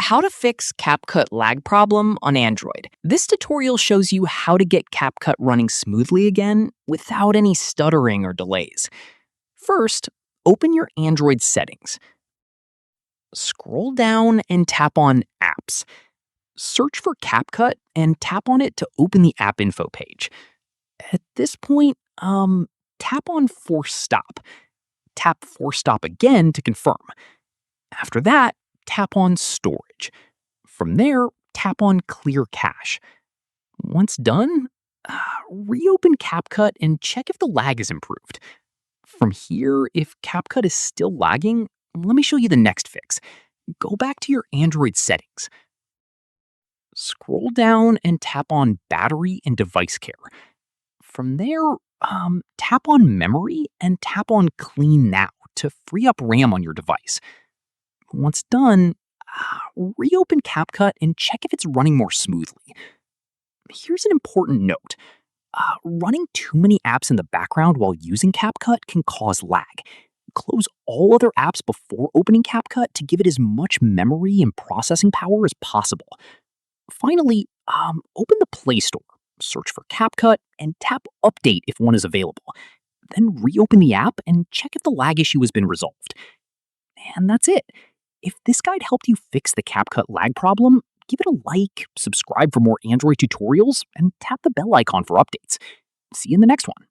How to fix Capcut lag problem on Android. This tutorial shows you how to get Capcut running smoothly again without any stuttering or delays. First, open your Android settings. Scroll down and tap on Apps. Search for Capcut and tap on it to open the app info page. At this point, tap on Force Stop. Tap Force Stop again to confirm. After that, tap on Storage. From there, tap on Clear Cache. Once done, reopen Capcut and check if the lag is improved. From here, if Capcut is still lagging, let me show you the next fix. Go back to your Android settings. Scroll down and tap on Battery and Device Care. From there, tap on Memory and tap on Clean Now to free up RAM on your device. Once done, reopen Capcut and check if it's running more smoothly. Here's an important note. Running too many apps in the background while using Capcut can cause lag. Close all other apps before opening Capcut to give it as much memory and processing power as possible. Finally, open the Play Store, search for Capcut, and tap Update if one is available. Then reopen the app and check if the lag issue has been resolved. And that's it. If this guide helped you fix the Capcut lag problem, give it a like, subscribe for more Android tutorials, and tap the bell icon for updates. See you in the next one.